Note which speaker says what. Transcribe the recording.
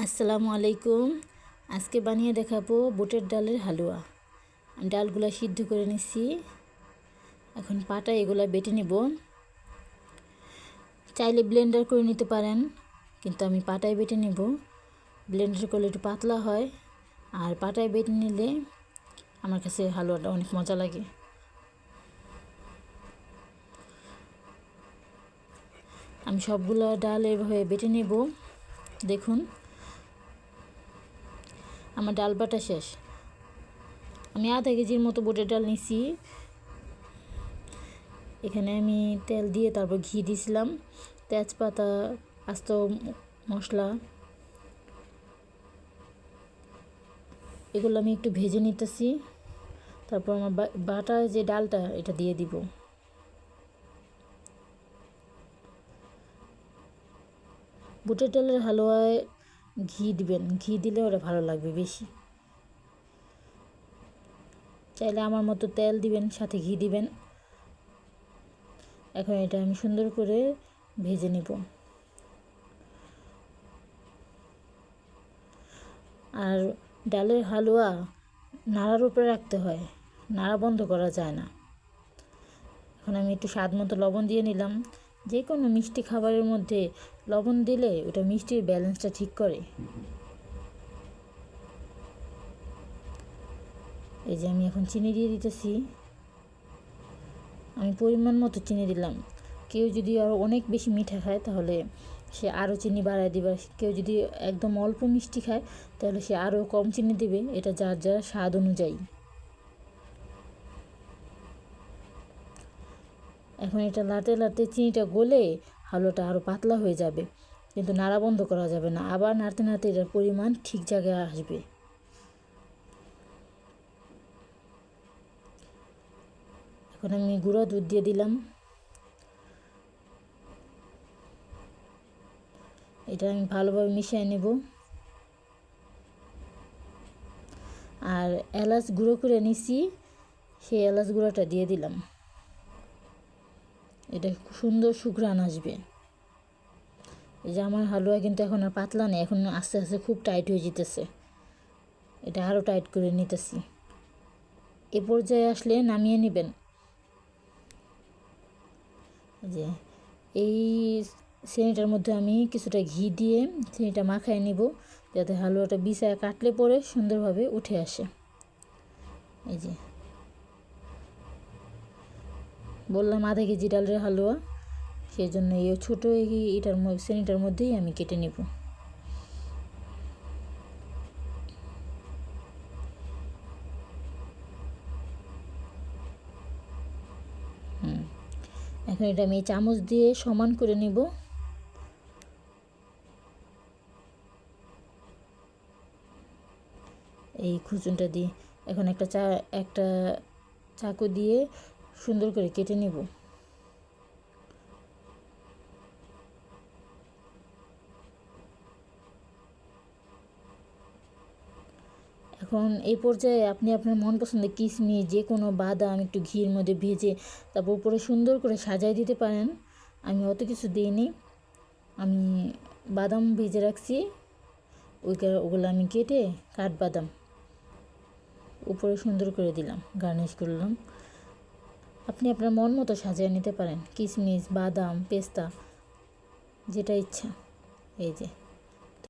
Speaker 1: আসসালামু আলাইকুম। আজকে বানিয়ে দেখাবো বুটের ডালের হালুয়া। ডালগুলা সিদ্ধ করে নিচ্ছি, এখন পাটা এগুলা বেটে নিব। চাইলে ব্লেন্ডার করে নিতে পারেন, কিন্তু আমি পাটায় বেটে নেব। ব্লেন্ডার করলে একটু পাতলা হয়, আর পাটায় বেটে নিলে আমার কাছে হালুয়াটা অনেক মজা লাগে। আমি সবগুলো ডাল এভাবে বেটে নেব। দেখুন আমার ডাল বাটা শেষ। আমি আধা কেজির মতো বুটের ডাল নিছি। এখানে আমি তেল দিয়ে তারপর ঘি দিয়েছিলাম, তেজপাতা, আস্ত মশলা, এগুলো আমি একটু ভেজে নিতেছি। তারপর আমার বাটা যে ডালটা এটা দিয়ে দিব। বুটের ডালের হালুয়ায় ঘি দিবেন, ঘি দিলে ওটা ভালো লাগবে বেশি। চাইলে আমার মতো তেল দিবেন, সাথে ঘি দিবেন। এখন এটা আমি সুন্দর করে ভেজে নিব। আর ডালের হালুয়া নাড়ার উপরে রাখতে হয়, নাড়া বন্ধ করা যায় না। এখন আমি একটু স্বাদ মতো লবণ দিয়ে নিলাম। যে কোনো মিষ্টি খাবারের মধ্যে লবণ দিলে ওটা মিষ্টির ব্যালেন্সটা ঠিক করে। এই যে আমি এখন চিনি দিয়ে দিতেছি। আমি পরিমাণ মতো চিনি দিলাম। কেউ যদি আরও অনেক বেশি মিঠা খায় তাহলে সে আরও চিনি বাড়ায় দিবে। কেউ যদি একদম অল্প মিষ্টি খায় তাহলে সে আরও কম চিনি দেবে। এটা যার যার স্বাদ অনুযায়ী। এখন এটা লাড়তে লাড়তে চিনিটা গলে হালুয়াটা আরও পাতলা হয়ে যাবে, কিন্তু নাড়া বন্ধ করা যাবে না। আবার নাড়তে নাড়তে এটার পরিমাণ ঠিক জায়গায় আসবে। এখন আমি গুঁড়া দুধ দিয়ে দিলাম। এটা আমি ভালোভাবে মিশিয়ে নেব। আর এলাচ গুঁড়ো করে নিছি, সেই এলাচ গুঁড়োটা দিয়ে দিলাম। এটা সুন্দর সুঘ্রাণ আসবে। এই যে আমার হালুয়া কিন্তু এখন আর পাতলা নেই, এখন আস্তে আস্তে খুব টাইট হয়ে যেতেছে। এটা আরও টাইট করে নিতেছি। এ পর্যায়ে আসলে নামিয়ে নেবেন। যে এই শ্রেণীটার মধ্যে আমি কিছুটা ঘি দিয়ে শ্রেণীটা মাখায় নিব, যাতে হালুয়াটা বিছায় কাটলে পরে সুন্দরভাবে উঠে আসে। এই যে বললাম আধা কেজি ডালের হালুয়া, সেই জন্য এই ছোটো এটার শ্রেণীটার মধ্যেই আমি কেটে নেব। এখন এটা আমি চামচ দিয়ে সমান করে নেব। এই খুঁচুনটা দিয়ে এখন একটা চাকু দিয়ে সুন্দর করে কেটে নেব। এখন এই পর্যায়ে আপনি আপনার মন পছন্দের কিশমিশ, যে কোনো বাদাম একটু ঘির মধ্যে ভেজে তারপর উপরে সুন্দর করে সাজায় দিতে পারেন। আমি অত কিছু দিইনি, আমি বাদাম ভেজে রাখছি, ওগুলো আমি কেটে কাঠবাদাম উপরে সুন্দর করে দিলাম, গার্নিশ করলাম। আপনি আপনার মন মতো সাজিয়ে নিতে পারেন, কিশমিশ, বাদাম, পেস্তা, যেটা ইচ্ছা। এই যে